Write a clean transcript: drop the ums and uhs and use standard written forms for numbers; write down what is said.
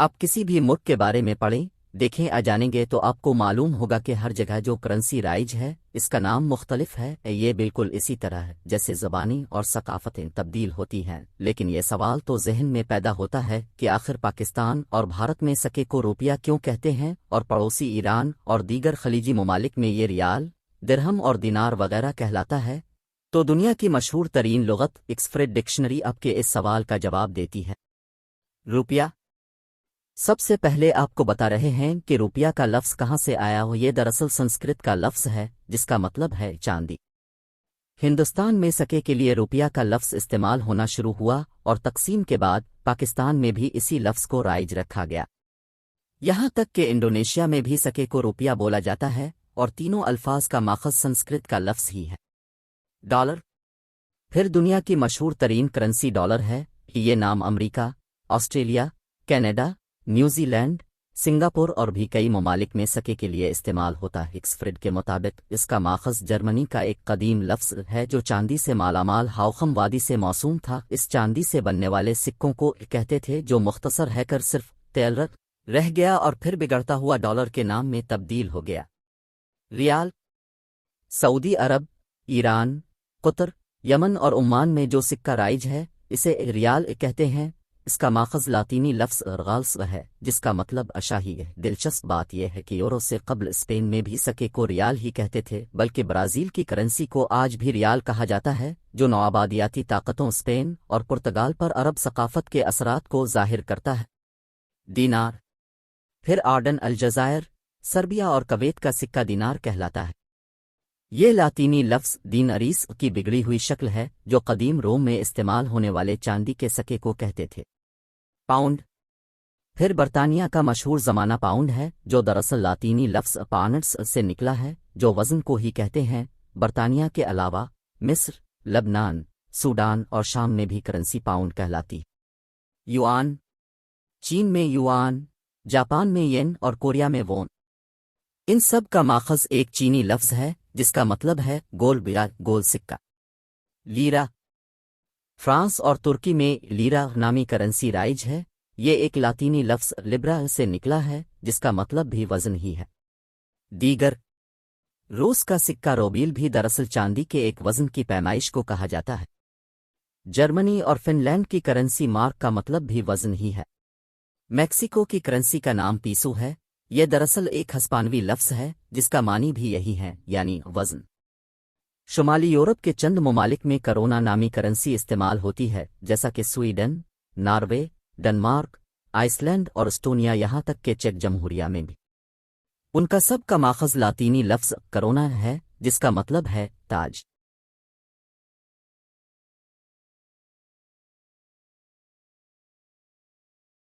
آپ کسی بھی ملک کے بارے میں پڑھیں، دیکھیں یا جانیں گے تو آپ کو معلوم ہوگا کہ ہر جگہ جو کرنسی رائج ہے اس کا نام مختلف ہے۔ یہ بالکل اسی طرح ہے جیسے زبانیں اور ثقافتیں تبدیل ہوتی ہیں، لیکن یہ سوال تو ذہن میں پیدا ہوتا ہے کہ آخر پاکستان اور بھارت میں سکے کو روپیہ کیوں کہتے ہیں اور پڑوسی ایران اور دیگر خلیجی ممالک میں یہ ریال، درہم اور دینار وغیرہ کہلاتا ہے؟ تو دنیا کی مشہور ترین لغت آکسفورڈ ڈکشنری آپ کے اس سوال کا جواب دیتی ہے۔ روپیہ۔ سب سے پہلے آپ کو بتا رہے ہیں کہ روپیہ کا لفظ کہاں سے آیا ہو۔ یہ دراصل سنسکرت کا لفظ ہے جس کا مطلب ہے چاندی۔ ہندوستان میں سکے کے لیے روپیہ کا لفظ استعمال ہونا شروع ہوا اور تقسیم کے بعد پاکستان میں بھی اسی لفظ کو رائج رکھا گیا، یہاں تک کہ انڈونیشیا میں بھی سکے کو روپیہ بولا جاتا ہے، اور تینوں الفاظ کا ماخذ سنسکرت کا لفظ ہی ہے۔ ڈالر۔ پھر دنیا کی مشہور ترین کرنسی ڈالر ہے۔ یہ نام امریکہ، Australia, Canada, New Zealand, Singapore اور بھی کئی ممالک میں سکے کے لیے استعمال ہوتا ہے۔ آکسفورڈ کے مطابق اس کا ماخذ جرمنی کا ایک قدیم لفظ ہے جو چاندی سے مالا مال ہاؤخم وادی سے موسوم تھا۔ اس چاندی سے بننے والے سکوں کو کہتے تھے، جو مختصر ہے کر صرف تیلر رہ گیا اور پھر بگڑتا ہوا ڈالر کے نام میں تبدیل ہو گیا۔ ریال۔ سعودی عرب، ایران، قطر، یمن اور عمان میں جو سکہ رائج ہے اسے ریال کہتے ہیں۔ اس کا ماخذ لاطینی لفظ ارغالس ہے جس کا مطلب اشاہی ہے۔ دلچسپ بات یہ ہے کہ یورو سے قبل اسپین میں بھی سکے کو ریال ہی کہتے تھے، بلکہ برازیل کی کرنسی کو آج بھی ریال کہا جاتا ہے، جو نوآبادیاتی طاقتوں اسپین اور پرتگال پر عرب ثقافت کے اثرات کو ظاہر کرتا ہے۔ دینار۔ پھر آرڈن، الجزائر، سربیا اور کویت کا سکہ دینار کہلاتا ہے۔ یہ لاطینی لفظ دیناریس کی بگڑی ہوئی شکل ہے جو قدیم روم میں استعمال ہونے والے چاندی کے سکے کو کہتے تھے۔ پاؤنڈ۔ پھر برطانیہ کا مشہور زمانہ پاؤنڈ ہے جو دراصل لاطینی لفظ پاؤنڈس سے نکلا ہے جو وزن کو ہی کہتے ہیں۔ برطانیہ کے علاوہ مصر، لبنان، سوڈان اور شام میں بھی کرنسی پاؤنڈ کہلاتی۔ یوان۔ چین میں یوان، جاپان میں ین اور کوریا میں وون۔ ان سب کا ماخذ ایک چینی لفظ ہے جس کا مطلب ہے گول بیا، گول سکہ۔ لیرا۔ فرانس اور ترکی میں لیرا نامی کرنسی رائج ہے۔ یہ ایک لاطینی لفظ لبرا سے نکلا ہے جس کا مطلب بھی وزن ہی ہے۔ دیگر۔ روس کا سکہ روبیل بھی دراصل چاندی کے ایک وزن کی پیمائش کو کہا جاتا ہے۔ جرمنی اور فن لینڈ کی کرنسی مارک کا مطلب بھی وزن ہی ہے۔ میکسیکو کی کرنسی کا نام پیسو ہے۔ یہ دراصل ایک ہسپانوی لفظ ہے جس کا معنی بھی یہی ہے، یعنی وزن۔ شمالی یورپ کے چند ممالک میں کرونا نامی کرنسی استعمال ہوتی ہے، جیسا کہ Sweden, Norway, Denmark, Iceland اور اسٹونیا، یہاں تک کہ چیک جمہوریہ میں بھی۔ ان کا سب کا ماخذ لاطینی لفظ کرونا ہے جس کا مطلب ہے تاج۔